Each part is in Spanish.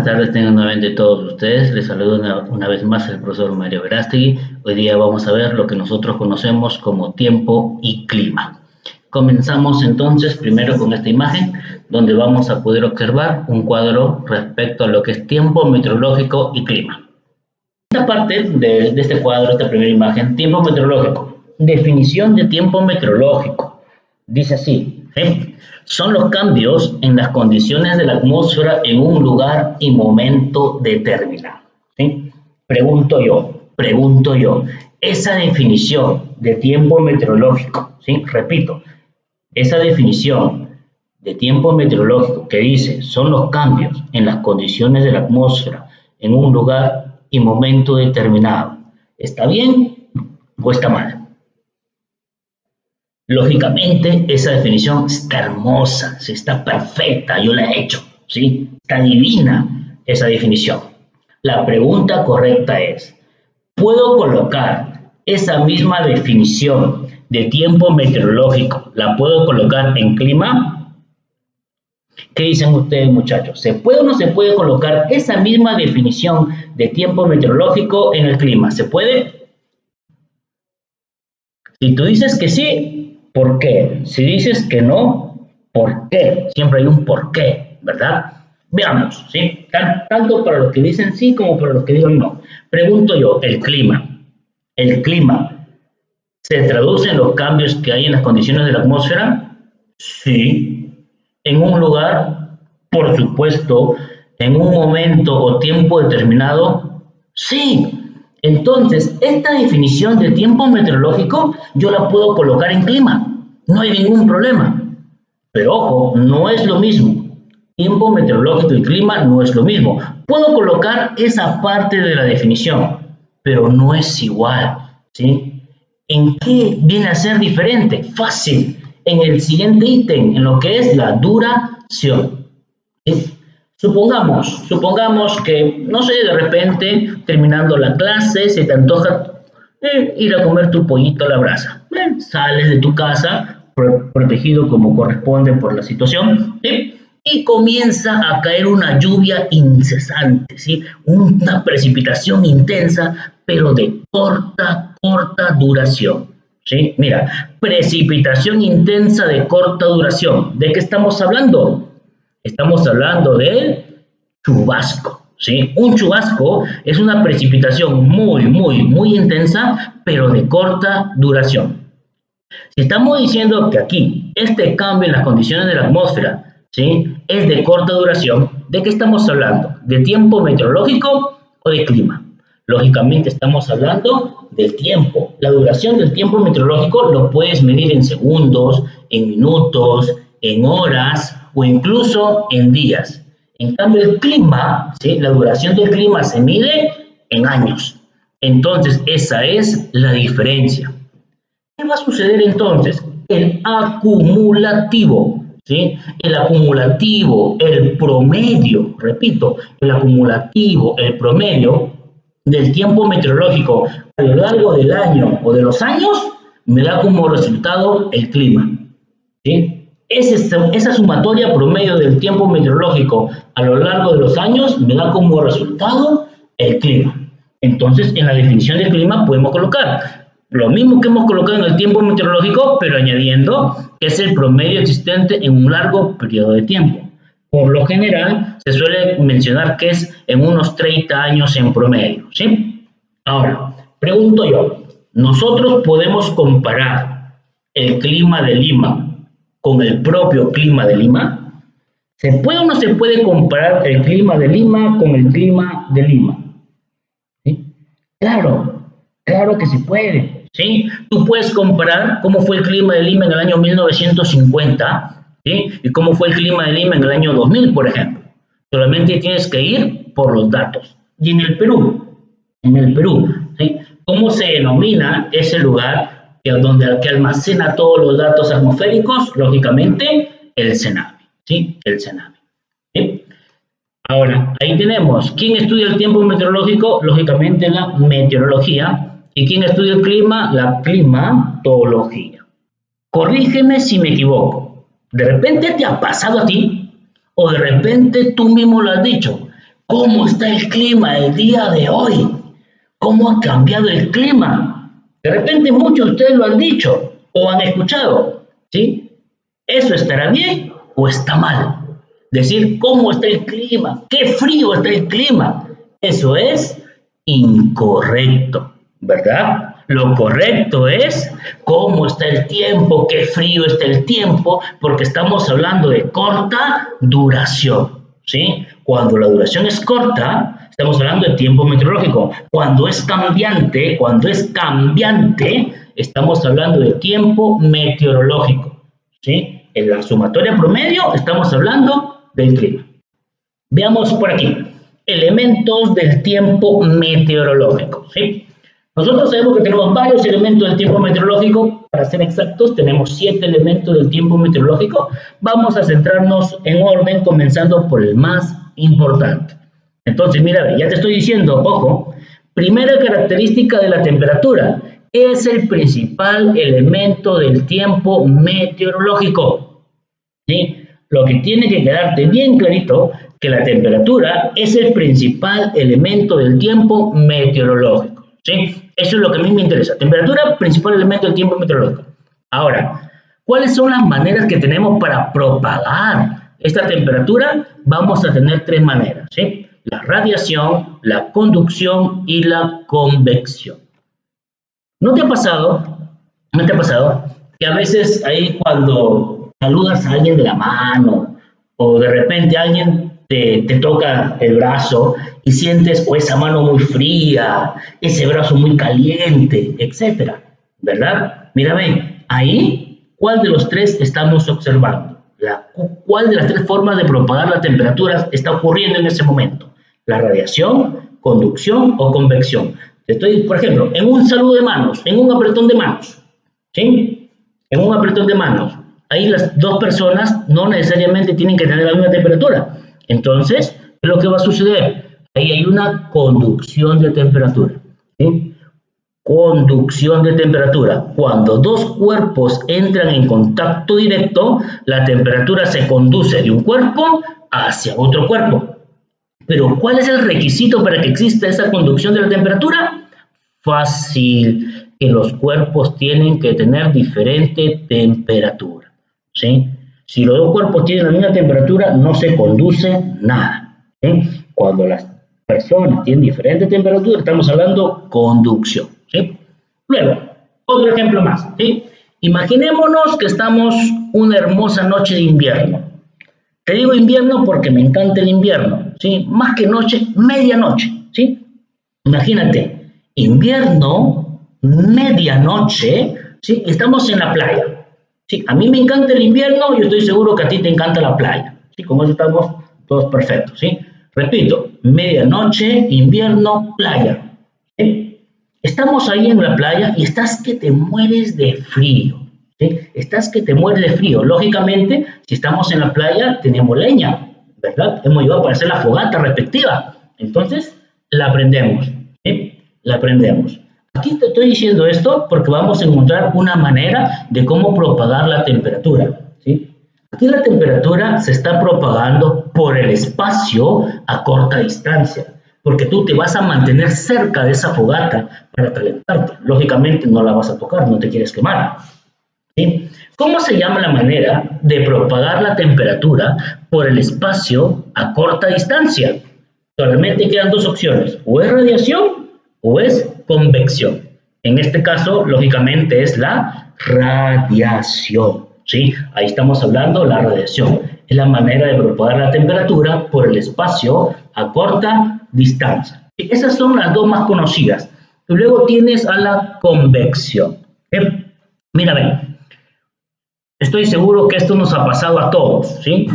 buenas tardes tengan nuevamente todos ustedes. Les saludo una vez más el profesor Mario Verástegui. Hoy día vamos a ver lo que nosotros conocemos como tiempo y clima. Comenzamos entonces primero con esta imagen, donde vamos a poder observar un cuadro respecto a lo que es tiempo meteorológico y clima. Esta parte de este cuadro, esta primera imagen, tiempo meteorológico. Definición de tiempo meteorológico. Dice así, ¿sí? Son los cambios en las condiciones de la atmósfera en un lugar y momento determinado. ¿Sí? Pregunto yo, esa definición de tiempo meteorológico, ¿sí? Repito, esa definición de tiempo meteorológico que dice son los cambios en las condiciones de la atmósfera en un lugar y momento determinado, ¿está bien o está mal? Lógicamente, esa definición está hermosa, sí, está perfecta, yo la he hecho, ¿sí? Está divina esa definición. La pregunta correcta es, ¿puedo colocar esa misma definición de tiempo meteorológico, la puedo colocar en clima? ¿Qué dicen ustedes, muchachos? ¿Se puede o no se puede colocar esa misma definición de tiempo meteorológico en el clima? ¿Se puede? Si tú dices que sí, ¿por qué? Si dices que no, ¿por qué? Siempre hay un por qué, ¿verdad? Veamos, ¿sí? Tanto para los que dicen sí como para los que digan no. Pregunto yo, ¿el clima se traduce en los cambios que hay en las condiciones de la atmósfera? Sí. ¿En un lugar? Por supuesto. ¿En un momento o tiempo determinado? Sí. Entonces, esta definición de tiempo meteorológico yo la puedo colocar en clima, no hay ningún problema. Pero ojo, no es lo mismo. Tiempo meteorológico y clima no es lo mismo. Puedo colocar esa parte de la definición, pero no es igual, ¿sí? ¿En qué viene a ser diferente? Fácil. En el siguiente ítem, en lo que es la duración, ¿sí? Supongamos que, no sé, de repente, terminando la clase, se te antoja ir a comer tu pollito a la brasa. Sales de tu casa, protegido como corresponde por la situación, ¿sí? Y comienza a caer una lluvia incesante, ¿sí? Una precipitación intensa, pero de corta duración, ¿sí? Mira, precipitación intensa de corta duración. ¿De qué estamos hablando? Estamos hablando del chubasco, ¿sí? Un chubasco es una precipitación muy intensa, pero de corta duración. Si estamos diciendo que aquí este cambio en las condiciones de la atmósfera, ¿sí?, es de corta duración, ¿de qué estamos hablando? ¿De tiempo meteorológico o de clima? Lógicamente estamos hablando del tiempo. La duración del tiempo meteorológico lo puedes medir en segundos, en minutos, en horas o incluso en días. En cambio, el clima, ¿sí?, la duración del clima se mide en años. Entonces, esa es la diferencia. ¿Qué va a suceder entonces? El acumulativo, ¿sí? El acumulativo, el promedio, repito, el acumulativo, el promedio del tiempo meteorológico a lo largo del año o de los años me da como resultado el clima, ¿sí? Esa sumatoria promedio del tiempo meteorológico a lo largo de los años me da como resultado el clima. Entonces, en la definición de clima podemos colocar lo mismo que hemos colocado en el tiempo meteorológico, pero añadiendo que es el promedio existente en un largo periodo de tiempo. Por lo general, se suele mencionar que es en unos 30 años en promedio, ¿sí? Ahora, pregunto yo, ¿nosotros podemos comparar el clima de Lima con el propio clima de Lima? ¿Se puede o no se puede comparar el clima de Lima con el clima de Lima? ¿Sí? Claro que se puede, ¿sí? Tú puedes comparar cómo fue el clima de Lima en el año 1950, ¿sí?, y cómo fue el clima de Lima en el año 2000, por ejemplo. Solamente tienes que ir por los datos. Y en el Perú, ¿sí?, ¿cómo se denomina ese lugar que almacena todos los datos atmosféricos? Lógicamente, el CENAME, ¿sí? El CENAME, ¿sí? Ahora, ahí tenemos, ¿quién estudia el tiempo meteorológico? Lógicamente la meteorología. ¿Y quién estudia el clima? La climatología. Corrígeme si me equivoco. ¿De repente te ha pasado a ti? ¿O de repente tú mismo lo has dicho? ¿Cómo está el clima el día de hoy? ¿Cómo ha cambiado el clima? De repente muchos de ustedes lo han dicho o han escuchado, ¿sí? ¿Eso estará bien o está mal? Decir cómo está el clima, qué frío está el clima, eso es incorrecto, ¿verdad? Lo correcto es cómo está el tiempo, qué frío está el tiempo, porque estamos hablando de corta duración, ¿sí? Cuando la duración es corta, estamos hablando de tiempo meteorológico. Cuando es cambiante, estamos hablando de tiempo meteorológico, ¿sí? En la sumatoria promedio estamos hablando del clima. Veamos por aquí, elementos del tiempo meteorológico, ¿sí? Nosotros sabemos que tenemos varios elementos del tiempo meteorológico. Para ser exactos, tenemos 7 elementos del tiempo meteorológico. Vamos a centrarnos en orden, comenzando por el más importante. Entonces, mira, ya te estoy diciendo, ojo, primera característica de la temperatura, es el principal elemento del tiempo meteorológico, ¿sí? Lo que tiene que quedarte bien clarito, que la temperatura es el principal elemento del tiempo meteorológico, ¿sí? Eso es lo que a mí me interesa. Temperatura, principal elemento del tiempo meteorológico. Ahora, ¿cuáles son las maneras que tenemos para propagar esta temperatura? Vamos a tener 3 maneras, ¿sí? La radiación, la conducción y la convección. ¿No te ha pasado que a veces ahí cuando saludas a alguien de la mano o de repente alguien te toca el brazo y sientes o esa mano muy fría, ese brazo muy caliente, etcétera, ¿verdad? Mira, ven, ahí, ¿cuál de los 3 estamos observando? ¿Cuál de las 3 formas de propagar la temperatura está ocurriendo en ese momento? ¿La radiación, conducción o convección? Estoy, por ejemplo, en un saludo de manos, en un apretón de manos, ¿sí? En un apretón de manos. Ahí las 2 personas no necesariamente tienen que tener la misma temperatura. Entonces, ¿qué es lo que va a suceder? Ahí hay una conducción de temperatura, ¿sí? Conducción de temperatura. Cuando 2 cuerpos entran en contacto directo, la temperatura se conduce de un cuerpo hacia otro cuerpo. Pero, ¿cuál es el requisito para que exista esa conducción de la temperatura? Fácil, que los cuerpos tienen que tener diferente temperatura, ¿sí? Si los 2 cuerpos tienen la misma temperatura, no se conduce nada, ¿sí? Cuando las personas tienen diferente temperatura, estamos hablando conducción, ¿sí? Luego, otro ejemplo más, ¿sí? Imaginémonos que estamos una hermosa noche de invierno. Te digo invierno porque me encanta el invierno, ¿sí? Más que noche, medianoche, ¿sí? Imagínate, invierno, medianoche, ¿sí? Estamos en la playa, ¿sí? A mí me encanta el invierno y yo estoy seguro que a ti te encanta la playa, ¿sí? Con eso estamos todos perfectos, ¿sí? Repito, medianoche, invierno, playa, ¿sí? Estamos ahí en la playa y estás que te mueres de frío, ¿sí? Estás que te mueres de frío. Lógicamente, si estamos en la playa, tenemos leña, ¿verdad? Hemos llevado para hacer la fogata respectiva. Entonces, la prendemos, ¿sí? La prendemos. Aquí te estoy diciendo esto porque vamos a encontrar una manera de cómo propagar la temperatura, ¿sí? Aquí la temperatura se está propagando por el espacio a corta distancia, porque tú te vas a mantener cerca de esa fogata para calentarte. Lógicamente no la vas a tocar, no te quieres quemar, ¿sí? ¿Cómo se llama la manera de propagar la temperatura por el espacio a corta distancia? Solamente quedan 2 opciones, o es radiación o es convección. En este caso, lógicamente, es la radiación, ¿sí? Ahí estamos hablando de la radiación. Es la manera de propagar la temperatura por el espacio a corta distancia. Esas son las 2 más conocidas. Y luego tienes a la convección. Mira, ven. Estoy seguro que esto nos ha pasado a todos, ¿sí?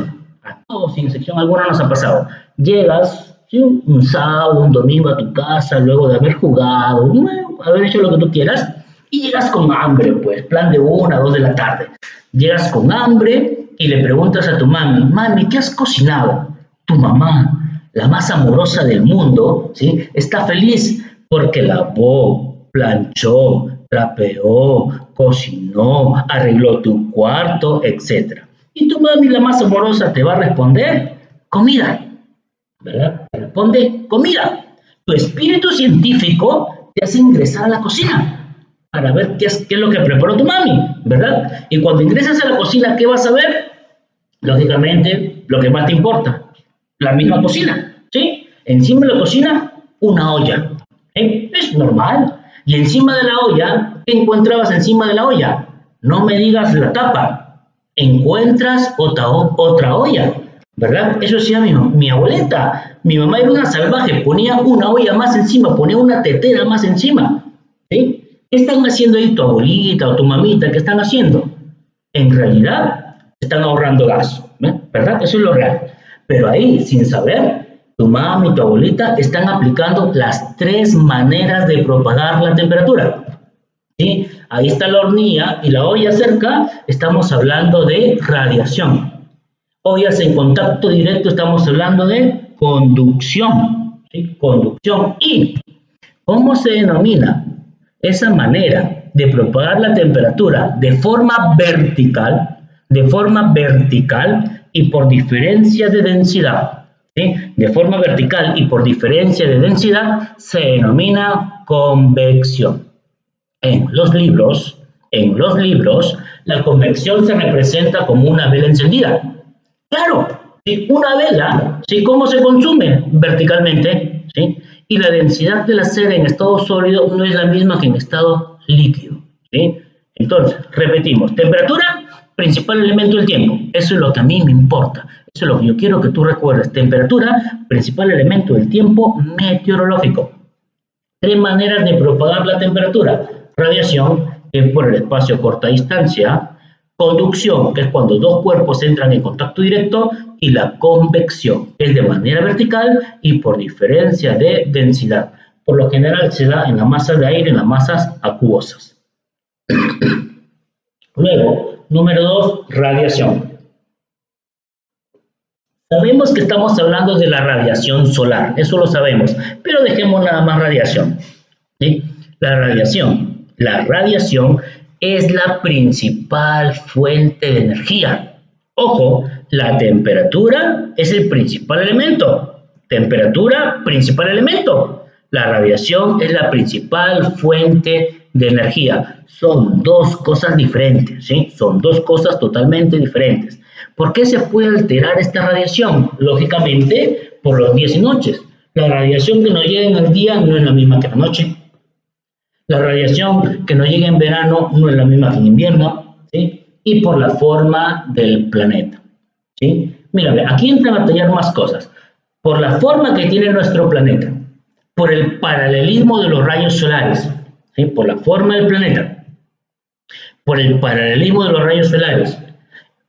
A todos, sin excepción alguna, nos ha pasado. Llegas, ¿sí? Un sábado, un domingo a tu casa, luego de haber jugado, haber hecho lo que tú quieras, y llegas con hambre, pues, plan de 1 a 2 de la tarde. Llegas con hambre y le preguntas a tu mami, mami, ¿qué has cocinado? Tu mamá, la más amorosa del mundo, ¿sí? Está feliz porque lavó, planchó, trapeó, cocinó, arregló tu cuarto, etc. Y tu mami, la más amorosa, te va a responder, comida. ¿verdad? Te responde comida. Tu espíritu científico te hace ingresar a la cocina para ver qué es lo que preparó tu mami, ¿verdad? Y cuando ingresas a la cocina, ¿qué vas a ver? Lógicamente, lo que más te importa, la misma cocina, ¿sí? Encima de la cocina, una olla. Es normal. Y encima de la olla, ¿qué encontrabas encima de la olla? No me digas la tapa. Encuentras otra olla, ¿verdad? Eso hacía mi abuelita. Mi mamá era una salvaje, ponía una olla más encima, ponía una tetera más encima. ¿Sí? ¿Qué están haciendo ahí tu abuelita o tu mamita? ¿Qué están haciendo? En realidad, están ahorrando gas, ¿verdad? Eso es lo real. Pero ahí, sin saber, tu mamá y tu abuelita están aplicando las 3 maneras de propagar la temperatura. ¿Sí? Ahí está la hornilla y la olla cerca, estamos hablando de radiación. Ollas en contacto directo, estamos hablando de conducción. ¿Sí? Conducción. ¿Y cómo se denomina esa manera de propagar la temperatura de forma vertical y por diferencia de densidad? ¿Sí? De forma vertical y por diferencia de densidad se denomina convección. En los libros, la convección se representa como una vela encendida. Claro, ¿sí? Una vela, ¿sí? ¿Cómo se consume? Verticalmente, ¿sí? Y la densidad de la cera en estado sólido no es la misma que en estado líquido, ¿sí? Entonces, repetimos, temperatura, principal elemento del tiempo. Eso es lo que a mí me importa. Eso es lo que yo quiero que tú recuerdes. Temperatura, principal elemento del tiempo meteorológico. 3 maneras de propagar la temperatura. Radiación, que es por el espacio a corta distancia. Conducción, que es cuando 2 cuerpos entran en contacto directo. Y la convección, que es de manera vertical y por diferencia de densidad. Por lo general se da en la masa de aire, en las masas acuosas. Luego, número 2, radiación. Sabemos que estamos hablando de la radiación solar, eso lo sabemos, pero dejemos nada más radiación. ¿Sí? La radiación es la principal fuente de energía. Ojo, la temperatura es el principal elemento. Temperatura, principal elemento. La radiación es la principal fuente de energía. Son 2 cosas diferentes, ¿sí? Son 2 cosas totalmente diferentes. ¿Por qué se puede alterar esta radiación? Lógicamente, por los días y noches. La radiación que nos llega en el día no es la misma que la noche. La radiación que nos llega en verano no es la misma que en invierno, ¿sí? Y por la forma del planeta, ¿sí? Mira, aquí entran a tallar más cosas. Por la forma que tiene nuestro planeta, por el paralelismo de los rayos solares, ¿sí? Por la forma del planeta, por el paralelismo de los rayos solares,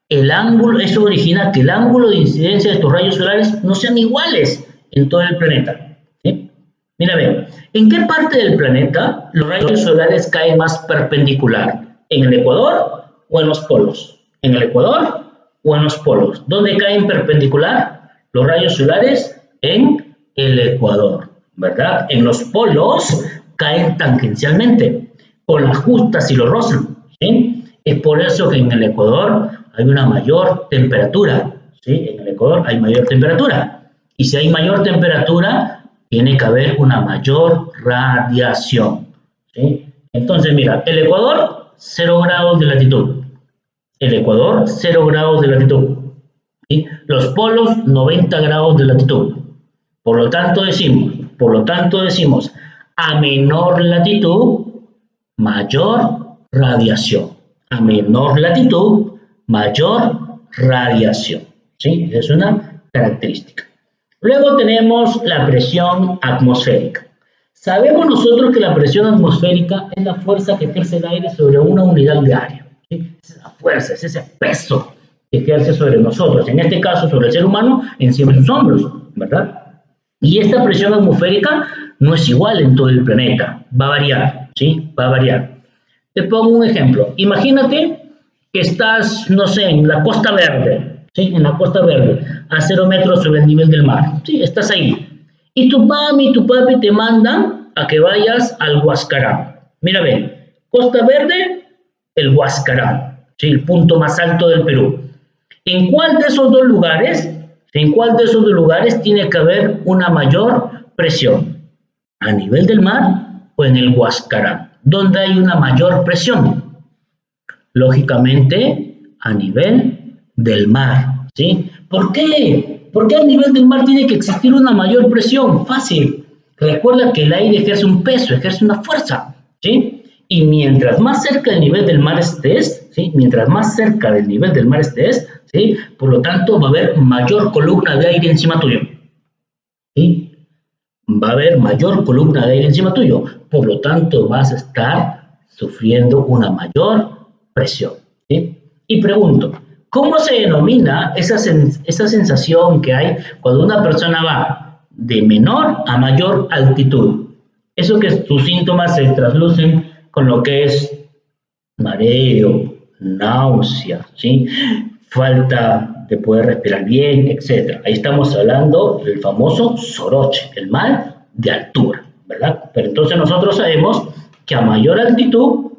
el ángulo, eso origina que el ángulo de incidencia de estos rayos solares no sean iguales en todo el planeta, ¿sí? Mira, ve, ¿en qué parte del planeta los rayos solares caen más perpendicular? ¿En el ecuador o en los polos? ¿En el ecuador o en los polos? ¿Dónde caen perpendicular los rayos solares? En el ecuador, ¿verdad? En los polos caen tangencialmente, con las justas y los rozan, ¿sí? Es por eso que en el ecuador hay una mayor temperatura, ¿sí? En el Ecuador hay mayor temperatura. Y si hay mayor temperatura, tiene que haber una mayor radiación, ¿sí? Entonces, mira, el Ecuador, 0 grados de latitud. El Ecuador, 0 grados de latitud. ¿Sí? Los polos, 90 grados de latitud. Por lo tanto decimos, a menor latitud, mayor radiación. A menor latitud, mayor radiación, ¿sí? Es una característica. Luego tenemos la presión atmosférica. Sabemos nosotros que la presión atmosférica es la fuerza que ejerce el aire sobre una unidad de área, ¿sí? Es la fuerza, es ese peso que ejerce sobre nosotros, en este caso sobre el ser humano, encima de sus hombros, ¿verdad? Y esta presión atmosférica no es igual en todo el planeta, va a variar, ¿sí? Va a variar. Te pongo un ejemplo. Imagínate que estás, no sé, en la Costa Verde, ¿sí? En la Costa Verde, a 0 metros sobre el nivel del mar, ¿sí? Estás ahí. Y tu mami y tu papi te mandan a que vayas al Huascarán. Mira, ve, Costa Verde, el Huascarán, ¿sí? El punto más alto del Perú. ¿En cuál de esos 2 lugares ¿En cuál de esos lugares tiene que haber una mayor presión? ¿A nivel del mar o en el Huascarán? ¿Dónde hay una mayor presión? Lógicamente, a nivel del mar, ¿sí? ¿Por qué? ¿Por qué a nivel del mar tiene que existir una mayor presión? Fácil. Recuerda que el aire ejerce un peso, ejerce una fuerza, ¿sí? Y mientras más cerca del nivel del mar estés, ¿sí? Mientras más cerca del nivel del mar estés, ¿sí? Por lo tanto, va a haber mayor columna de aire encima tuyo, ¿sí? Va a haber mayor columna de aire encima tuyo, por lo tanto vas a estar sufriendo una mayor presión, ¿sí? Y pregunto, ¿cómo se denomina esa sensación que hay cuando una persona va de menor a mayor altitud? Eso que tus síntomas se traslucen con lo que es mareo, náusea, ¿sí? Falta de poder respirar bien, etc. Ahí estamos hablando del famoso soroche, el mal de altura, ¿verdad? Pero entonces nosotros sabemos que a mayor altitud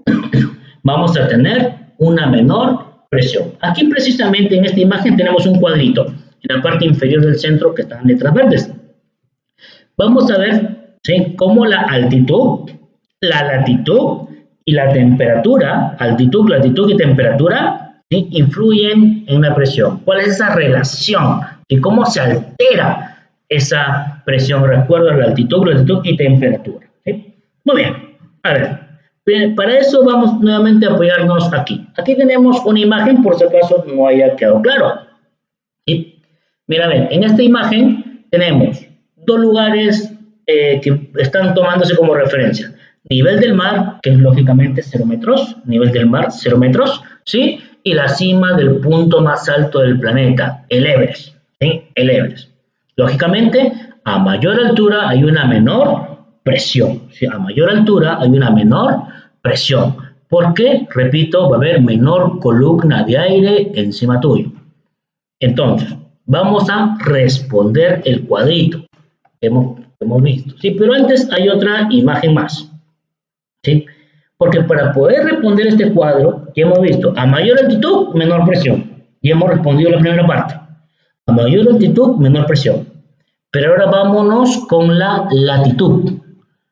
vamos a tener una menor presión. Aquí precisamente en esta imagen tenemos un cuadrito en la parte inferior del centro que están letras verdes. Vamos a ver, ¿sí?, cómo la altitud, la latitud y la temperatura, altitud, latitud y temperatura, ¿sí?, influyen en la presión. ¿Cuál es esa relación? ¿Y cómo se altera esa presión? Recuerda la altitud, latitud y temperatura, ¿sí? Muy bien. A ver. Bien, para eso vamos nuevamente a apoyarnos aquí. Aquí tenemos una imagen, por si acaso no haya quedado claro. ¿Sí? Mira, ven, en esta imagen tenemos dos lugares que están tomándose como referencia. Nivel del mar, que es lógicamente 0 metros, nivel del mar 0 metros, ¿sí? Y la cima del punto más alto del planeta, el Everest, ¿sí? El Everest. Lógicamente, a mayor altura hay una menor presión, ¿sí? A mayor altura hay una menor presión. ¿Por qué? Repito, va a haber menor columna de aire encima tuyo. Entonces, vamos a responder el cuadrito que hemos visto, ¿sí? Pero antes hay otra imagen más, ¿sí? Porque para poder responder este cuadro, ya hemos visto, a mayor altitud, menor presión. Ya hemos respondido la primera parte. A mayor altitud, menor presión. Pero ahora vámonos con la latitud.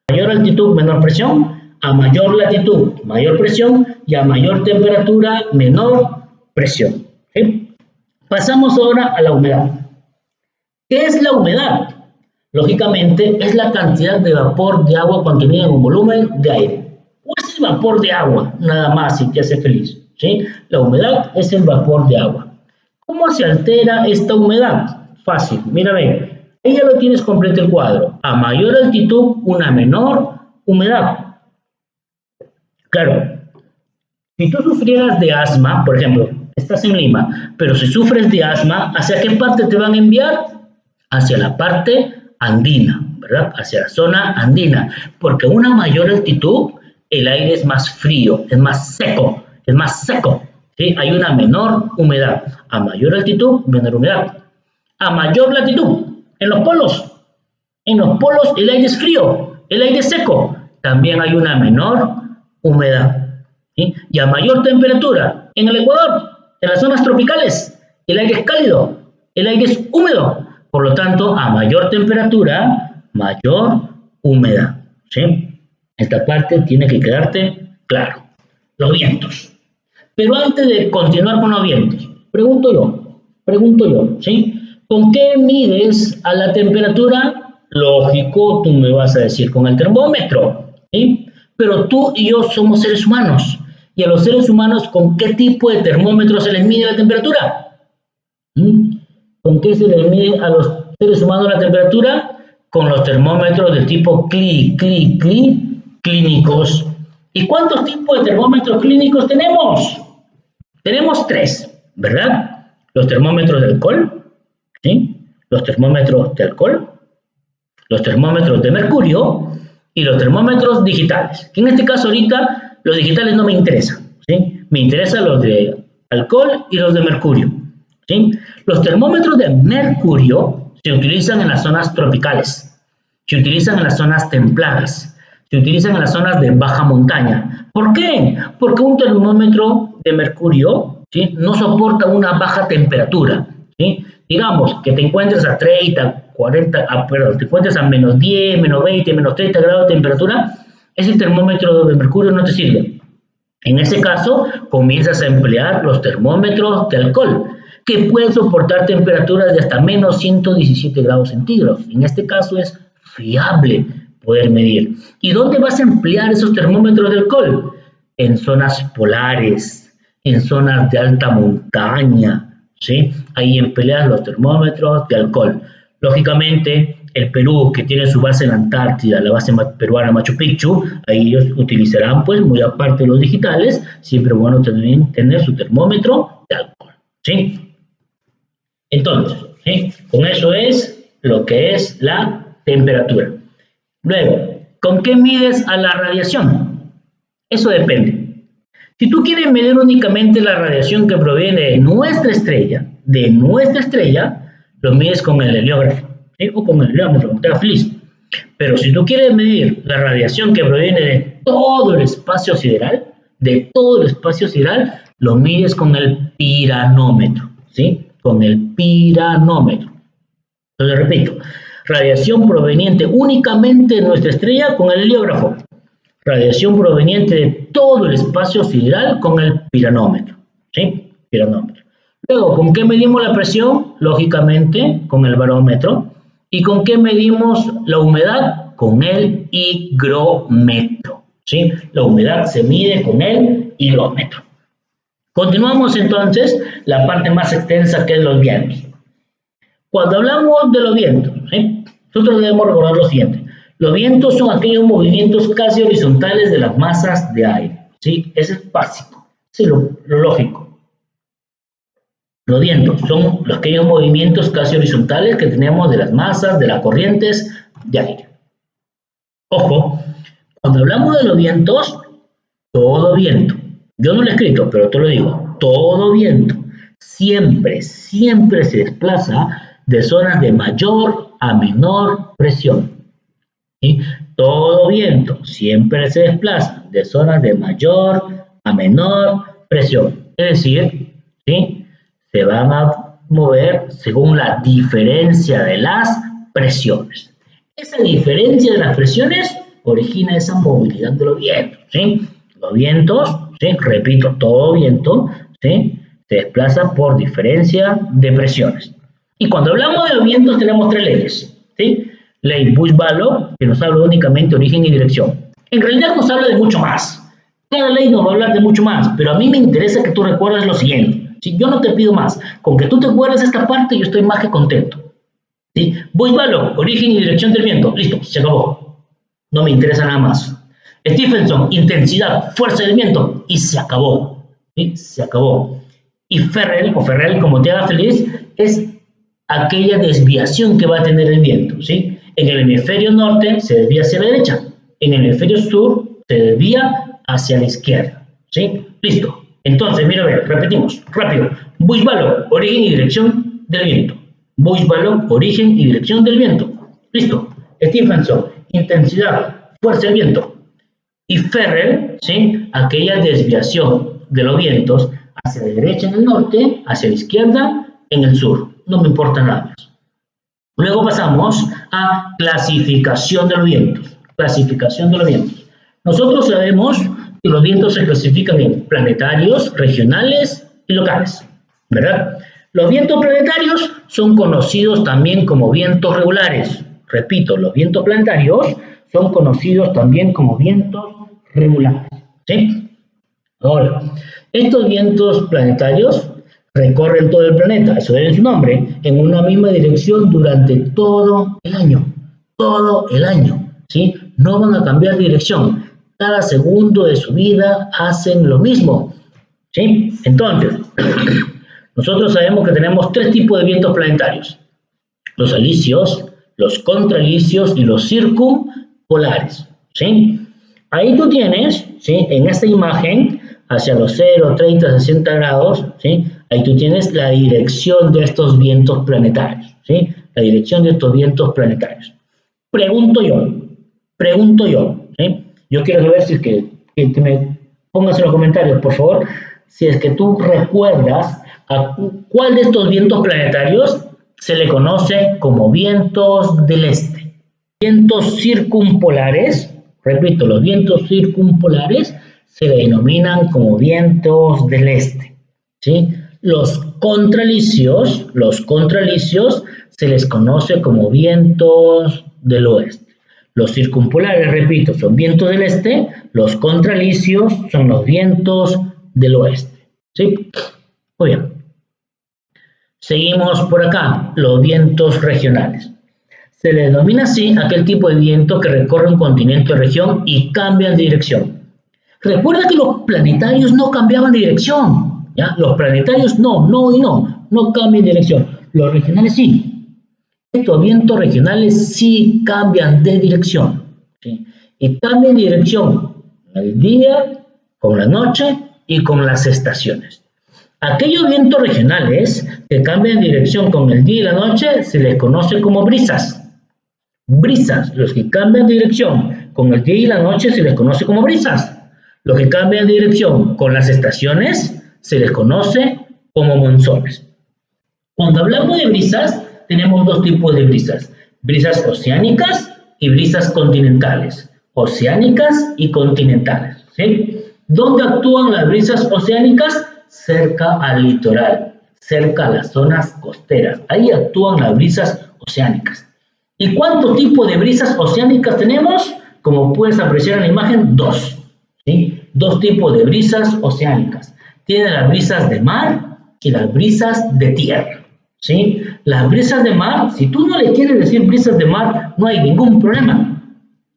A mayor altitud, menor presión. A mayor latitud, mayor presión. Y a mayor temperatura, menor presión, ¿sí? Pasamos ahora a la humedad. ¿Qué es la humedad? Lógicamente, es la cantidad de vapor de agua contenida en un volumen de aire. O es el vapor de agua, nada más, si te hace feliz, ¿sí? La humedad es el vapor de agua. ¿Cómo se altera esta humedad? Fácil, mira, ve. Ahí ya lo tienes completo el cuadro. A mayor altitud, una menor humedad. Claro, si tú sufrieras de asma, por ejemplo, estás en Lima, pero si sufres de asma, ¿hacia qué parte te van a enviar? Hacia la parte andina, ¿verdad? Hacia la zona andina, porque a una mayor altitud el aire es más frío, es más seco, ¿sí? Hay una menor humedad. A mayor altitud, menor humedad. A mayor latitud, en los polos el aire es frío, el aire es seco, también hay una menor humedad, ¿sí? Y a mayor temperatura, en el Ecuador, en las zonas tropicales, el aire es cálido, el aire es húmedo, por lo tanto, a mayor temperatura, mayor humedad, ¿sí? Esta parte tiene que quedarte claro. Los vientos. Pero antes de continuar con los vientos, pregunto yo, ¿sí? ¿Con qué mides a la temperatura? Lógico, tú me vas a decir con el termómetro, ¿sí? Pero tú y yo somos seres humanos. Y a los seres humanos, ¿con qué tipo de termómetro se les mide la temperatura? ¿Con qué se les mide a los seres humanos la temperatura? Con los termómetros de tipo clínicos. ¿Y cuántos tipos de termómetros clínicos tenemos? Tenemos 3, ¿verdad? Los termómetros de alcohol, ¿sí? Los termómetros de alcohol, los termómetros de mercurio y los termómetros digitales. Que en este caso ahorita los digitales no me interesan, ¿sí? Me interesan los de alcohol y los de mercurio, ¿sí? Los termómetros de mercurio se utilizan en las zonas tropicales, se utilizan en las zonas templadas, se utilizan en las zonas de baja montaña. ¿Por qué? Porque un termómetro de mercurio, ¿sí?, no soporta una baja temperatura, ¿sí? Digamos que te encuentres a 30, 40, te encuentres a menos 10, menos 20, menos 30 grados de temperatura, ese termómetro de mercurio no te sirve. En ese caso, comienzas a emplear los termómetros de alcohol, que pueden soportar temperaturas de hasta menos 117 grados centígrados. En este caso es fiable poder medir. ¿Y dónde vas a emplear esos termómetros de alcohol? En zonas polares, en zonas de alta montaña, ¿sí? Ahí empleas los termómetros de alcohol. Lógicamente, el Perú, que tiene su base en la Antártida, la base peruana Machu Picchu, ahí ellos utilizarán, pues, muy aparte de los digitales, siempre bueno tener su termómetro de alcohol, ¿sí? Entonces, ¿sí? Con eso es lo que es la temperatura. Luego, ¿con qué mides a la radiación? Eso depende. Si tú quieres medir únicamente la radiación que proviene de nuestra estrella, lo mides con el heliógrafo, ¿sí? O con el heliómetro, como te haga feliz. Pero si tú quieres medir la radiación que proviene de todo el espacio sideral, lo mides con el piranómetro, ¿sí? Con el piranómetro. Entonces, repito, radiación proveniente únicamente de nuestra estrella con el heliógrafo. Radiación proveniente de todo el espacio sideral con el piranómetro, ¿sí? Piranómetro. Luego, ¿con qué medimos la presión? Lógicamente, con el barómetro. ¿Y con qué medimos la humedad? Con el higrómetro, ¿sí? La humedad se mide con el higrómetro. Continuamos entonces la parte más extensa, que es los vientos. Cuando hablamos de los vientos, ¿sí? Nosotros debemos recordar lo siguiente. Los vientos son aquellos movimientos casi horizontales de las masas de aire, ¿sí? Eso es básico, es lo lógico. Los vientos son aquellos movimientos casi horizontales que tenemos de las masas, de las corrientes de aire. Ojo, cuando hablamos de los vientos, todo viento, yo no lo he escrito, pero te lo digo, todo viento siempre se desplaza de zonas de mayor a menor presión. ¿Sí? Todo viento siempre se desplaza de zonas de mayor a menor presión. Es decir, ¿sí? Se van a mover según la diferencia de las presiones. Esa diferencia de las presiones origina esa movilidad de los vientos, ¿sí? Los vientos, ¿sí? Repito, todo viento, ¿sí? Se desplaza por diferencia de presiones. Y cuando hablamos de los vientos tenemos tres leyes, ¿sí? Ley Bush-Ballot, que nos habla únicamente de origen y dirección. En realidad nos habla de mucho más. Cada ley nos va a hablar de mucho más, pero a mí me interesa que tú recuerdes lo siguiente. ¿Sí? Yo no te pido más. Con que tú te acuerdes esta parte, yo estoy más que contento. ¿Sí? Bush-Ballot, origen y dirección del viento. Listo, se acabó. No me interesa nada más. Stephenson, intensidad, fuerza del viento. Y se acabó. ¿Sí? Se acabó. Y Ferrel, como te haga feliz, es aquella desviación que va a tener el viento, ¿sí? En el hemisferio norte se desvía hacia la derecha, en el hemisferio sur se desvía hacia la izquierda, ¿sí? Listo. Entonces, mira, a ver, repetimos, rápido. Bush-Ballot, origen y dirección del viento. Bush-Ballot, origen y dirección del viento. Listo. Stephenson, intensidad, fuerza del viento. Y Ferrel, ¿sí? Aquella desviación de los vientos hacia la derecha en el norte, hacia la izquierda en el sur. No me importa nada más. Luego pasamos a clasificación de los vientos. Clasificación de los vientos. Nosotros sabemos que los vientos se clasifican en planetarios, regionales y locales, ¿verdad? Los vientos planetarios son conocidos también como vientos regulares. Repito, los vientos planetarios son conocidos también como vientos regulares, ¿sí? Ahora, estos vientos planetarios recorren todo el planeta, eso debe su nombre, en una misma dirección durante todo el año, ¿sí? No van a cambiar de dirección, cada segundo de su vida hacen lo mismo, ¿sí? Entonces, nosotros sabemos que tenemos tres tipos de vientos planetarios, los alisios, los contralisios y los circumpolares, ¿sí? Ahí tú tienes, ¿sí? En esta imagen, hacia los 0, 30, 60 grados, ¿sí? Ahí tú tienes la dirección de estos vientos planetarios, ¿sí? La dirección de estos vientos planetarios. Pregunto yo, ¿sí? Yo quiero saber si es que me pongas en los comentarios, por favor, si es que tú recuerdas a cuál de estos vientos planetarios se le conoce como vientos del este. Vientos circumpolares, repito, los vientos circumpolares se denominan como vientos del este, ¿sí? Los contralicios se les conoce como vientos del oeste. Los circumpolares, repito, son vientos del este, los contralicios son los vientos del oeste, ¿sí? Muy bien. Seguimos por acá, los vientos regionales. Se le denomina así aquel tipo de viento que recorre un continente o región y cambian de dirección. Recuerda que los planetarios no cambiaban de dirección, ¿ya? Los planetarios no cambian de dirección. Los regionales sí. Estos vientos regionales sí cambian de dirección, ¿sí? Y cambian de dirección el día, con la noche y con las estaciones. Aquellos vientos regionales que cambian de dirección con el día y la noche se les conoce como brisas. Brisas, los que cambian de dirección con el día y la noche se les conoce como brisas. Los que cambian de dirección con las estaciones se les conoce como monzones. Cuando hablamos de brisas, tenemos dos tipos de brisas. Brisas oceánicas y brisas continentales. Oceánicas y continentales, ¿sí? ¿Dónde actúan las brisas oceánicas? Cerca al litoral, cerca a las zonas costeras. Ahí actúan las brisas oceánicas. ¿Y cuántos tipos de brisas oceánicas tenemos? Como puedes apreciar en la imagen, dos, ¿sí? Dos tipos de brisas oceánicas. Tienen las brisas de mar y las brisas de tierra, ¿sí? Las brisas de mar, si tú no le quieres decir brisas de mar, no hay ningún problema.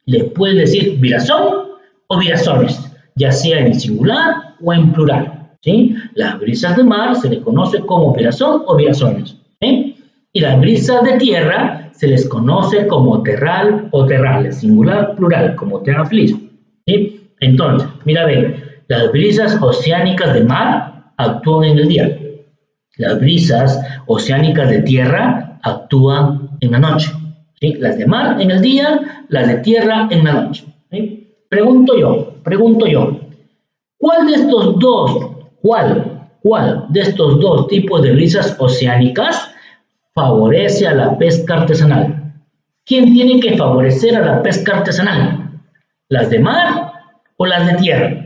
Le puedes decir virazón o virazones, ya sea en singular o en plural, ¿sí? Las brisas de mar se les conoce como virazón o virazones, ¿sí? Y las brisas de tierra se les conoce como terral o terrales, singular, plural, como terra feliz, ¿sí? Entonces, mira, ve, las brisas oceánicas de mar actúan en el día. Las brisas oceánicas de tierra actúan en la noche, ¿sí? Las de mar en el día, las de tierra en la noche, ¿sí? Pregunto yo, ¿cuál de estos dos tipos de brisas oceánicas favorece a la pesca artesanal? ¿Quién tiene que favorecer a la pesca artesanal? ¿Las de mar o las de tierra?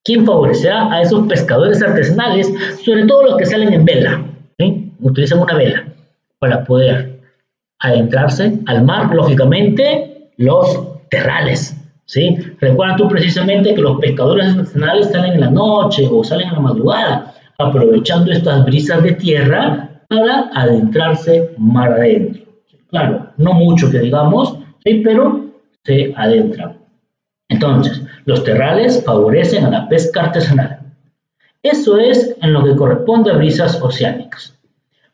¿Quién favorecerá a esos pescadores artesanales, sobre todo los que salen en vela, ¿sí? Utilizan una vela para poder adentrarse al mar, lógicamente, los terrales, ¿sí? Recuerda tú precisamente que los pescadores artesanales salen en la noche o salen en la madrugada, aprovechando estas brisas de tierra para adentrarse mar adentro. Claro, no mucho que digamos, ¿sí? Pero se adentran. Entonces, los terrales favorecen a la pesca artesanal. Eso es en lo que corresponde a brisas oceánicas.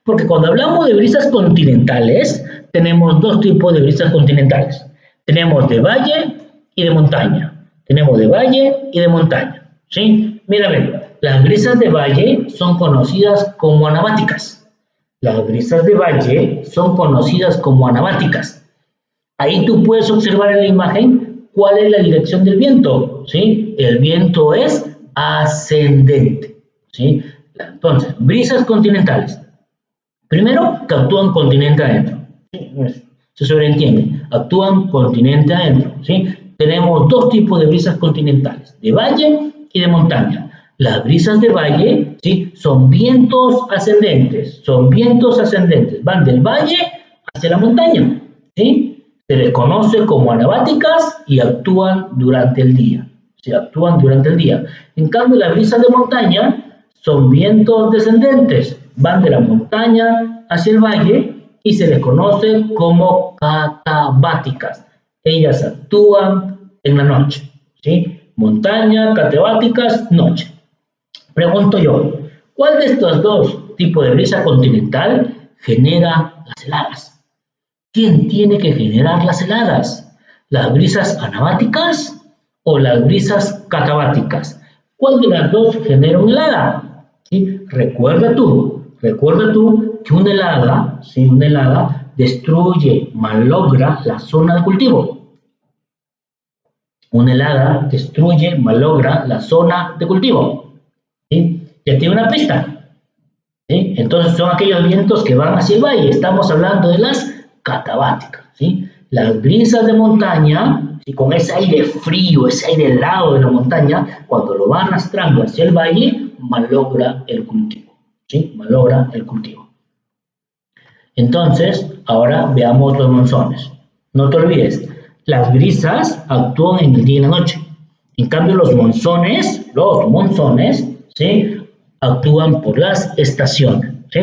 Porque cuando hablamos de brisas continentales, tenemos dos tipos de brisas continentales. Tenemos de valle y de montaña. Tenemos de valle y de montaña, ¿sí? Mira, las brisas de valle son conocidas como anabáticas. Las brisas de valle son conocidas como anabáticas. Ahí tú puedes observar en la imagen cuál es la dirección del viento, ¿sí? El viento es ascendente, ¿sí? Entonces, brisas continentales. Primero, que actúan continente adentro. Se sobreentiende, actúan continente adentro, ¿sí? Tenemos dos tipos de brisas continentales, de valle y de montaña. Las brisas de valle, ¿sí? Son vientos ascendentes, van del valle hacia la montaña, ¿sí? Se les conoce como anabáticas y actúan durante el día. En cambio, las brisas de montaña son vientos descendentes, van de la montaña hacia el valle y se les conoce como catabáticas. Ellas actúan en la noche, ¿sí? Montaña, catabáticas, noche. Pregunto yo, ¿cuál de estos dos tipos de brisa continental genera las heladas? ¿Quién tiene que generar las heladas? ¿Las brisas anabáticas o las brisas catabáticas? ¿Cuál de las dos genera una helada? ¿Sí? Recuerda tú que una helada destruye, malogra la zona de cultivo. Una helada destruye, malogra la zona de cultivo, ¿sí? Ya tiene una pista. ¿sí? Entonces son aquellos vientos que van hacia el valle. Estamos hablando de las catabáticas, ¿sí? Las brisas de montaña, ¿sí? Con ese aire frío, ese aire helado de la montaña, cuando lo van arrastrando hacia el valle, malogra el cultivo, ¿sí? Malogra el cultivo. Entonces, ahora veamos los monzones. No te olvides, las brisas actúan en el día y la noche. En cambio, los monzones, ¿sí? Actúan por las estaciones, ¿sí?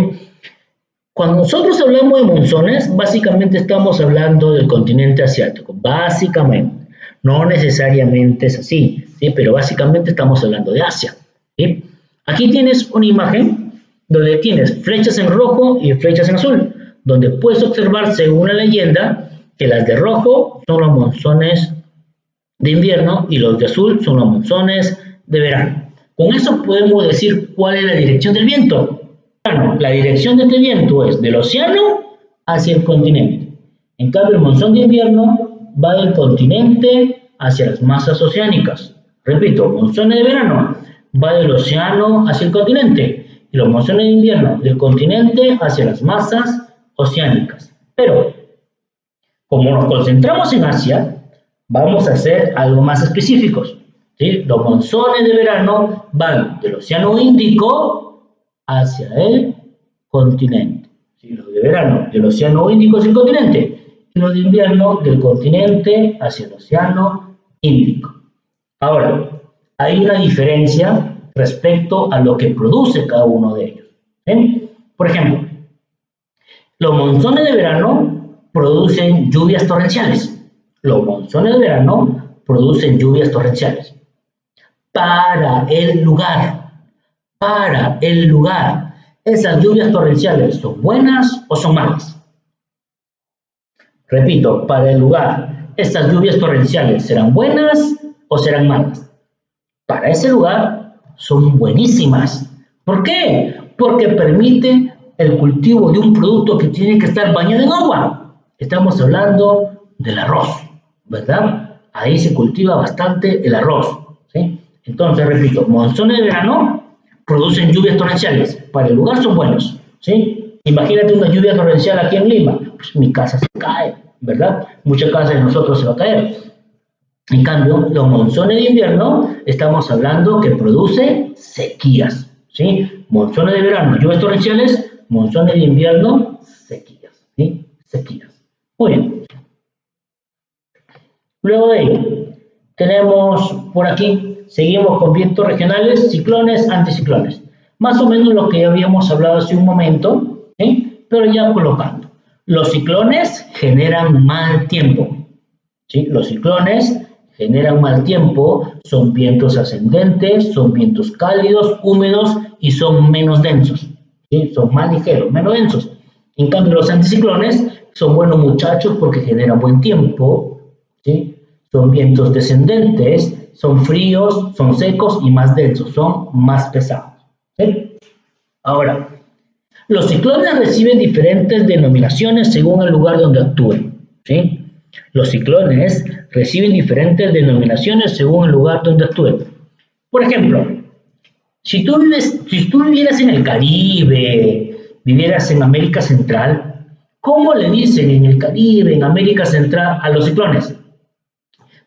Cuando nosotros hablamos de monzones, básicamente estamos hablando del continente asiático, básicamente. No necesariamente es así, ¿sí? Pero básicamente estamos hablando de Asia, ¿sí? Aquí tienes una imagen donde tienes flechas en rojo y flechas en azul, donde puedes observar, según la leyenda, que las de rojo son los monzones de invierno y los de azul son los monzones de verano. Con eso podemos decir cuál es la dirección del viento. La dirección de este viento es del océano hacia el continente. En cambio, el monzón de invierno va del continente hacia las masas oceánicas. Repito, monzones de verano va del océano hacia el continente y los monzones de invierno del continente hacia las masas oceánicas. Pero, como nos concentramos en Asia, vamos a hacer algo más específicos, ¿sí? Los monzones de verano van del océano Índico hacia el continente. ¿Sí? Los de verano del océano Índico hacia el continente y los de invierno del continente hacia el océano Índico. Ahora, hay una diferencia respecto a lo que produce cada uno de ellos, ¿sí? Por ejemplo, los monzones de verano producen lluvias torrenciales. Los monzones de verano producen lluvias torrenciales. Para el lugar, ¿esas lluvias torrenciales son buenas o son malas? Repito, para el lugar, ¿estas lluvias torrenciales serán buenas o serán malas? Para ese lugar son buenísimas. ¿Por qué? Porque permite el cultivo de un producto que tiene que estar bañado en agua. Estamos hablando del arroz, ¿verdad? Ahí se cultiva bastante el arroz, ¿sí? Entonces, repito, monzones de verano producen lluvias torrenciales. Para el lugar son buenos, ¿sí? Imagínate una lluvia torrencial aquí en Lima. Pues mi casa se cae, ¿verdad? Muchas casas de nosotros se va a caer. En cambio, los monzones de invierno, estamos hablando que produce sequías, ¿sí? Monzones de verano, lluvias torrenciales, monzones de invierno, sequías, ¿sí? Sequías. Muy bien. Luego de ello, tenemos por aquí, seguimos con vientos regionales, ciclones, anticiclones. Más o menos lo que ya habíamos hablado hace un momento, ¿sí? Pero ya colocando. Los ciclones generan mal tiempo, ¿sí? Los ciclones generan mal tiempo, son vientos ascendentes, son vientos cálidos, húmedos y son menos densos, ¿sí? Son más ligeros, menos densos. En cambio, los anticiclones son buenos muchachos porque generan buen tiempo, ¿sí? Son vientos descendentes, son fríos, son secos y más densos, son más pesados, ¿sí? Ahora, los ciclones reciben diferentes denominaciones según el lugar donde actúen, ¿sí? Los ciclones reciben diferentes denominaciones según el lugar donde actúen. Por ejemplo, si tú vivieras en el Caribe, vivieras en América Central, ¿cómo le dicen en el Caribe, en América Central, a los ciclones?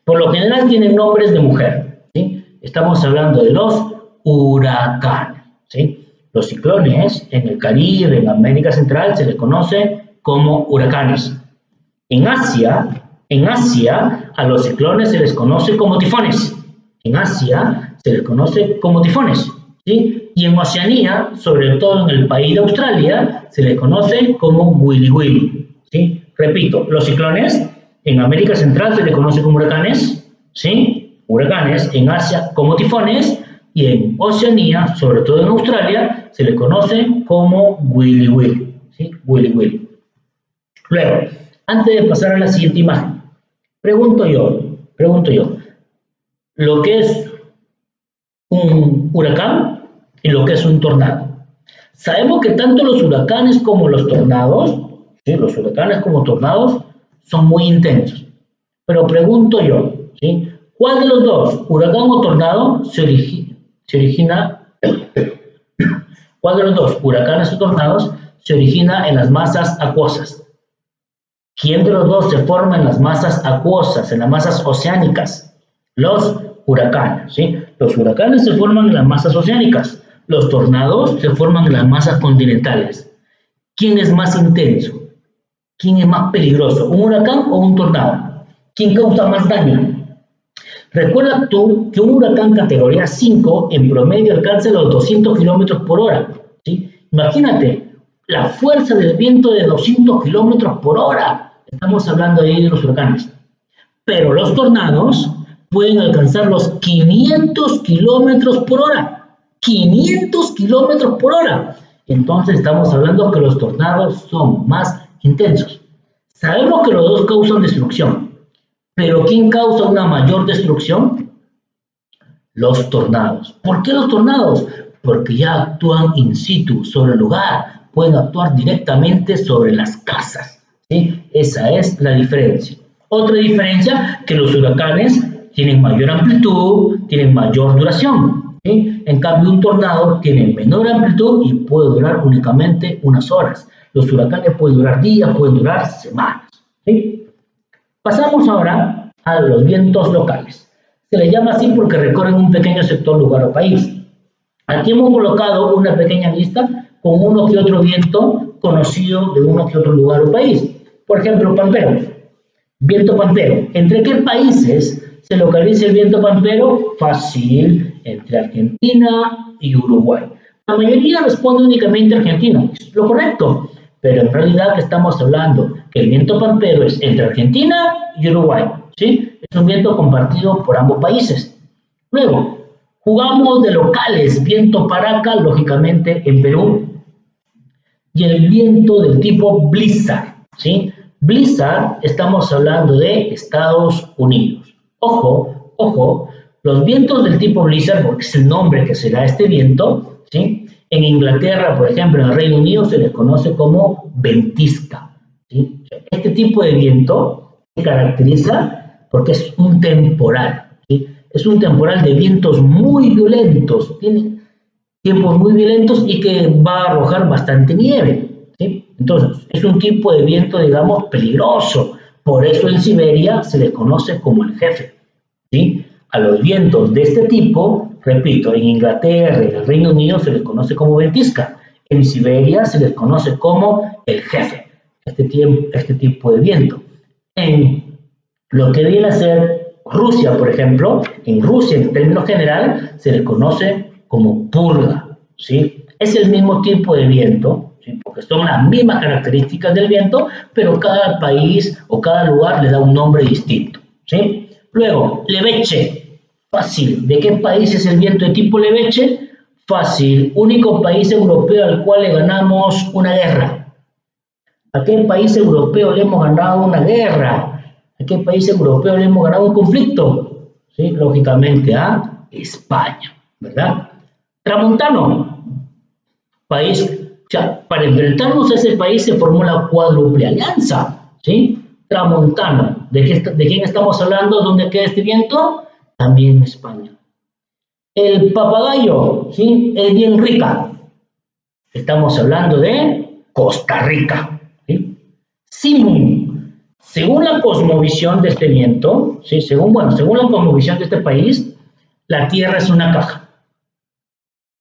Por lo general tienen nombres de mujer, ¿sí? Estamos hablando de los huracanes, ¿sí? Los ciclones en el Caribe, en América Central, se les conoce como huracanes. En Asia, a los ciclones se les conoce como tifones. En Asia se les conoce como tifones, ¿sí? Y en Oceanía, sobre todo en el país de Australia, se les conoce como wili wili, ¿sí? Repito, los ciclones en América Central se les conoce como huracanes, ¿sí? Huracanes, en Asia como tifones y en Oceanía, sobre todo en Australia, se les conoce como wili wili, ¿sí? Wili wili. Luego, antes de pasar a la siguiente imagen, pregunto yo, lo que es un huracán y lo que es un tornado. Sabemos que tanto los huracanes como los tornados, ¿sí? Los huracanes como tornados, son muy intensos. Pero pregunto yo, ¿sí? ¿Cuál de los dos, huracán o tornado, se origina ¿Cuál de los dos, huracanes o tornados, se origina en las masas acuosas? ¿Quién de los dos se forma en las masas acuosas, en las masas oceánicas? Los huracanes, ¿sí? Los huracanes se forman en las masas oceánicas. Los tornados se forman en las masas continentales. ¿Quién es más intenso? ¿Quién es más peligroso? ¿Un huracán o un tornado? ¿Quién causa más daño? Recuerda tú que un huracán categoría 5 en promedio alcanza los 200 kilómetros por hora. ¿Sí? Imagínate, la fuerza del viento de 200 kilómetros por hora. Estamos hablando ahí de los huracanes. Pero los tornados pueden alcanzar los 500 kilómetros por hora. 500 kilómetros por hora. Entonces estamos hablando que los tornados son más intensos. Sabemos que los dos causan destrucción. Pero ¿quién causa una mayor destrucción? Los tornados. ¿Por qué los tornados? Porque ya actúan in situ, sobre el lugar. Pueden actuar directamente sobre las casas. ¿Sí? Esa es la diferencia. Otra diferencia, que los huracanes tienen mayor amplitud, tienen mayor duración. ¿Sí? En cambio, un tornado tiene menor amplitud y puede durar únicamente unas horas. Los huracanes pueden durar días, pueden durar semanas. ¿Sí? Pasamos ahora a los vientos locales. Se les llama así porque recorren un pequeño sector, lugar o país. Aquí hemos colocado una pequeña lista con uno que otro viento conocido de uno que otro lugar o país. Por ejemplo, pampero. Viento pampero. ¿Entre qué países se localiza el viento pampero? Fácil, entre Argentina y Uruguay. La mayoría responde únicamente Argentina. Es lo correcto. Pero en realidad estamos hablando que el viento pampero es entre Argentina y Uruguay. ¿Sí? Es un viento compartido por ambos países. Luego, jugamos de locales, viento paraca, lógicamente en Perú, y el viento del tipo blizzard. ¿Sí? Blizzard, estamos hablando de Estados Unidos. Ojo, ojo, los vientos del tipo blizzard, porque es el nombre que se da a este viento, ¿sí? En Inglaterra, por ejemplo, en el Reino Unido se les conoce como ventisca. ¿Sí? Este tipo de viento se caracteriza porque es un temporal. ¿Sí? Es un temporal de vientos muy violentos, tiene tiempos muy violentos y que va a arrojar bastante nieve. ¿Sí? Entonces, es un tipo de viento, digamos, peligroso. Por eso en Siberia se les conoce como el jefe. ¿Sí? A los vientos de este tipo, repito, en Inglaterra y en el Reino Unido se les conoce como ventisca. En Siberia se les conoce como el jefe, este tipo de viento. En lo que viene a ser Rusia, por ejemplo, en Rusia, en términos general, se les conoce como purga. ¿Sí? Es el mismo tipo de viento, ¿sí? Porque son las mismas características del viento, pero cada país o cada lugar le da un nombre distinto. ¿Sí? Luego, leveche. Fácil. ¿De qué país es el viento de tipo leveche? Fácil. Único país europeo al cual le ganamos una guerra. ¿A qué país europeo le hemos ganado una guerra? ¿A qué país europeo le hemos ganado un conflicto? ¿Sí? Lógicamente a España, ¿verdad? Tramontano. País, o sea, para enfrentarnos a ese país se formó la cuádruple alianza. ¿Sí? Tramontano. ¿De quién estamos hablando? ¿Dónde queda este viento? También en España. El papagayo, ¿sí? Es bien rica. Estamos hablando de Costa Rica. ¿Sí? Simum. Según la cosmovisión de este viento, ¿sí? según la cosmovisión de este país, la Tierra es una caja.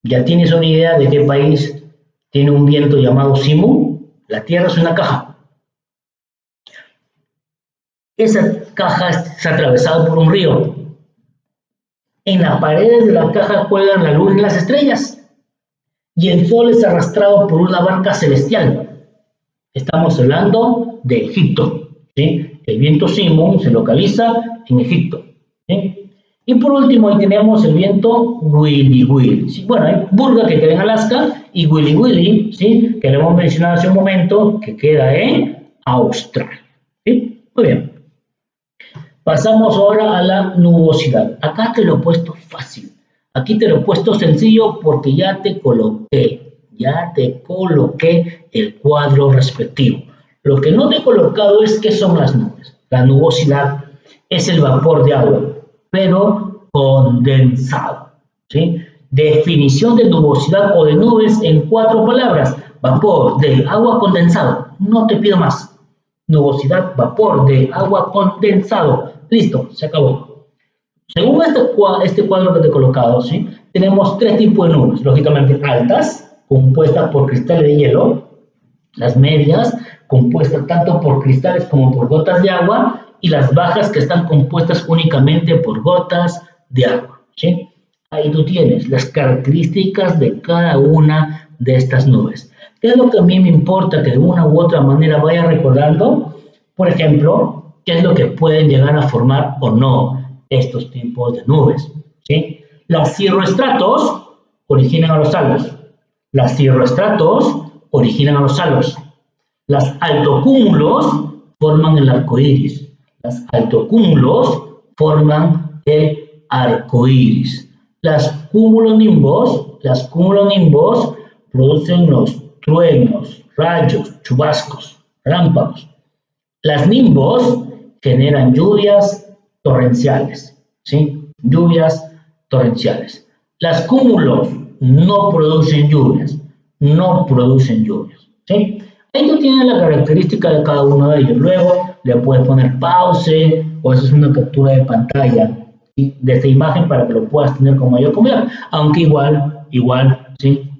¿Ya tienes una idea de qué país tiene un viento llamado Simum? La Tierra es una caja. Esa caja está atravesada por un río. En las paredes de la caja cuelgan la luna y las estrellas. Y el sol es arrastrado por una barca celestial. Estamos hablando de Egipto. ¿Sí? El viento Simum se localiza en Egipto. ¿Sí? Y por último, ahí tenemos el viento Willy Willy. ¿Sí? Bueno, hay Burga que queda en Alaska y Willy Willy, ¿sí? Que lo hemos mencionado hace un momento, que queda en Australia. ¿Sí? Muy bien. Pasamos ahora a la nubosidad. Acá te lo he puesto fácil. Aquí te lo he puesto sencillo porque ya te coloqué el cuadro respectivo. Lo que no te he colocado es qué son las nubes. La nubosidad es el vapor de agua, pero condensado. ¿Sí? Definición de nubosidad o de nubes en 4 palabras. Vapor de agua condensado. No te pido más. Nubosidad, vapor de agua condensado. Listo, se acabó. Según este cuadro que te he colocado, ¿sí? Tenemos 3 tipos de nubes. Lógicamente altas, compuestas por cristales de hielo. Las medias, compuestas tanto por cristales como por gotas de agua. Y las bajas, que están compuestas únicamente por gotas de agua, ¿sí? Ahí tú tienes las características de cada una de estas nubes. ¿Qué es lo que a mí me importa que de una u otra manera vaya recordando? Por ejemplo, ¿qué es lo que pueden llegar a formar o no estos tipos de nubes? ¿Sí? Las cirroestratos originan a los halos. Las cirroestratos originan a los halos. Las altocúmulos forman el arco iris. Las altocúmulos forman el arco iris. Las cumulonimbos producen los truenos, rayos, chubascos, relámpagos. Las nimbos generan lluvias torrenciales, ¿sí? Lluvias torrenciales. Las cúmulos no producen lluvias, ¿sí? Ahí tú tienes la característica de cada uno de ellos. Luego le puedes poner pause o haces una captura de pantalla, ¿sí? De esta imagen para que lo puedas tener con mayor comodidad. Aunque igual, ¿sí?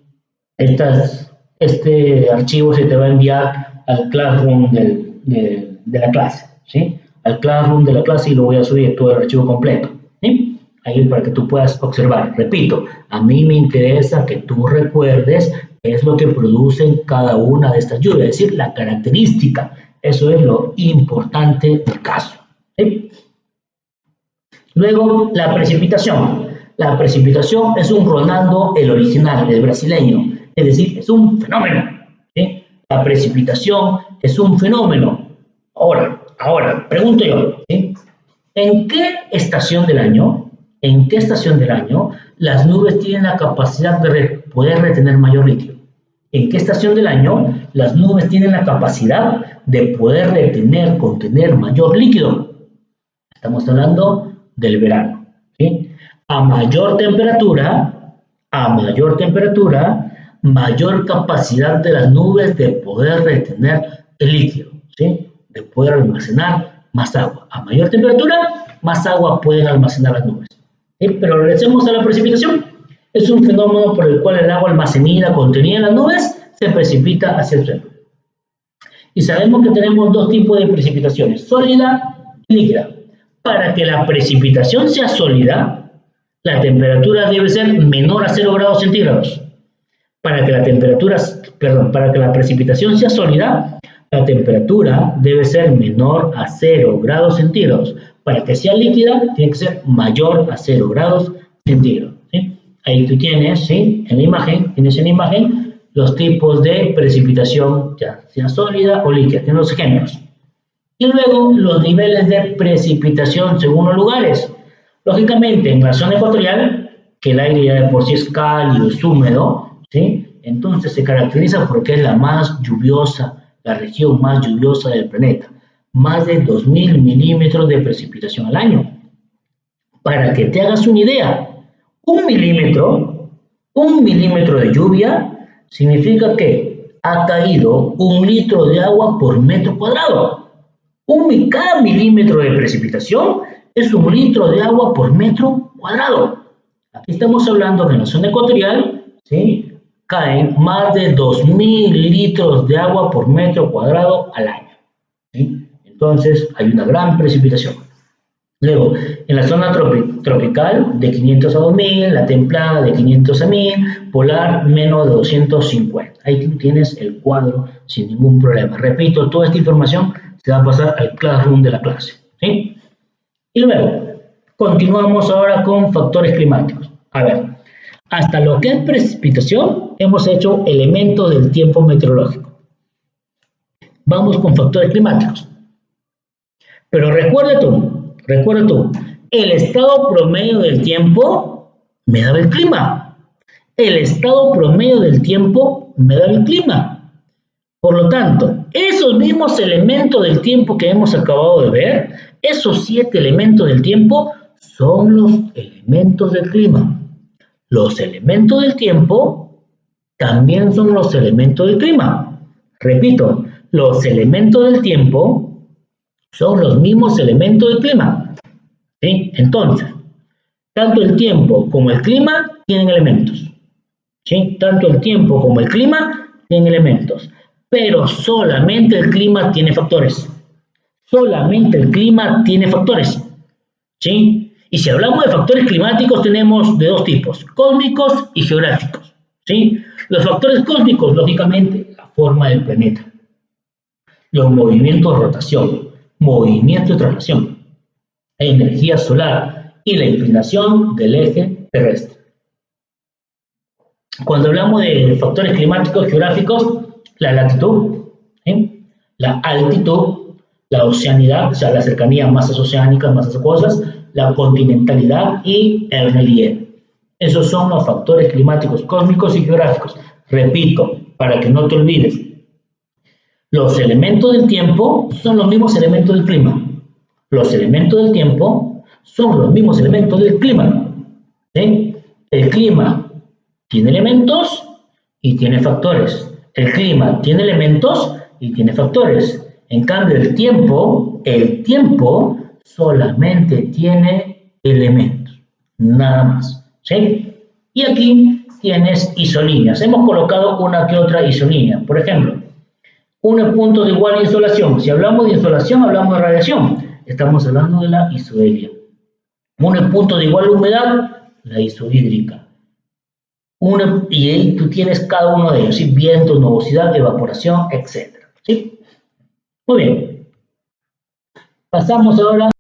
Este archivo se te va a enviar al Classroom de la clase, ¿sí? Al Classroom de la clase y lo voy a subir todo el archivo completo, ¿sí? Ahí para que tú puedas observar. Repito, a mí me interesa que tú recuerdes qué es lo que producen cada una de estas lluvias, es decir, la característica. Eso es lo importante del caso, ¿sí? Luego, la precipitación. La precipitación es un Ronaldo, el original, el brasileño. Es decir, es un fenómeno, ¿sí? La precipitación es un fenómeno. Ahora, pregunto yo, ¿sí? ¿En qué estación del año las nubes tienen la capacidad de poder retener mayor líquido? ¿En qué estación del año las nubes tienen la capacidad de poder contener mayor líquido? Estamos hablando del verano, ¿sí? A mayor temperatura, mayor capacidad de las nubes de poder retener el líquido, ¿sí? De poder almacenar más agua. A mayor temperatura, más agua pueden almacenar las nubes, ¿sí? Pero regresemos a la precipitación. Es un fenómeno por el cual el agua almacenada contenida en las nubes se precipita hacia el suelo. Y sabemos que tenemos 2 tipos de precipitaciones, sólida y líquida. Para que la precipitación sea sólida, la temperatura debe ser menor a 0 grados centígrados. Para que la precipitación sea sólida, la temperatura debe ser menor a 0 grados centígrados. Para que sea líquida, tiene que ser mayor a 0 grados centígrados, ¿sí? Ahí tú tienes, ¿sí? En la imagen, los tipos de precipitación, ya sea sólida o líquida. Tienes los ejemplos. Y luego los niveles de precipitación según los lugares. Lógicamente, en la zona ecuatorial, que el aire ya de por sí es cálido, es húmedo, ¿sí? Entonces se caracteriza porque es la más lluviosa, la región más lluviosa del planeta. Más de 2.000 milímetros de precipitación al año. Para que te hagas una idea, un milímetro de lluvia significa que ha caído 1 litro de agua por metro cuadrado. Cada milímetro de precipitación es 1 litro de agua por metro cuadrado. Aquí estamos hablando que en la zona ecuatorial, ¿sí?, caen más de 2.000 litros de agua por metro cuadrado al año, ¿sí? Entonces hay una gran precipitación. Luego, en la zona tropical, de 500 a 2.000, la templada de 500 a 1.000, polar menos de 250. Ahí tienes el cuadro sin ningún problema. Repito, toda esta información se va a pasar al Classroom de la clase, ¿sí? Y luego, continuamos ahora con factores climáticos. A ver, hasta lo que es precipitación, hemos hecho elementos del tiempo meteorológico. Vamos con factores climáticos. Pero recuerda tú, el estado promedio del tiempo me da el clima. El estado promedio del tiempo me da el clima. Por lo tanto, esos mismos elementos del tiempo que hemos acabado de ver, esos 7 elementos del tiempo, son los elementos del clima. Los elementos del tiempo también son los elementos del clima. Repito, los elementos del tiempo son los mismos elementos del clima. ¿Sí? Entonces, tanto el tiempo como el clima tienen elementos. ¿Sí? Tanto el tiempo como el clima tienen elementos. Pero solamente el clima tiene factores. Solamente el clima tiene factores. ¿Sí? Y si hablamos de factores climáticos, tenemos de dos tipos, cósmicos y geográficos. ¿Sí? Los factores cósmicos, lógicamente, la forma del planeta, los movimientos de rotación, movimiento de traslación, energía solar y la inclinación del eje terrestre. Cuando hablamos de factores climáticos geográficos, la latitud, ¿sí? La altitud, la oceanidad, o sea, la cercanía a masas oceánicas, masas acuosas, la continentalidad y el relieve. Esos son los factores climáticos cósmicos y geográficos. Repito, para que no te olvides, los elementos del tiempo son los mismos elementos del clima. Los elementos del tiempo son los mismos elementos del clima. ¿Sí? El clima tiene elementos y tiene factores. El clima tiene elementos y tiene factores. En cambio, el tiempo solamente tiene elementos, nada más. ¿Sí? Y aquí tienes isolíneas. Hemos colocado una que otra isolínea. Por ejemplo, un punto de igual insolación. Si hablamos de insolación, hablamos de radiación. Estamos hablando de la isoelia. Un punto de igual humedad, la isohídrica. Y ahí tú tienes cada uno de ellos, ¿sí? Viento, nubosidad, evaporación, etc. ¿Sí? Muy bien. Pasamos ahora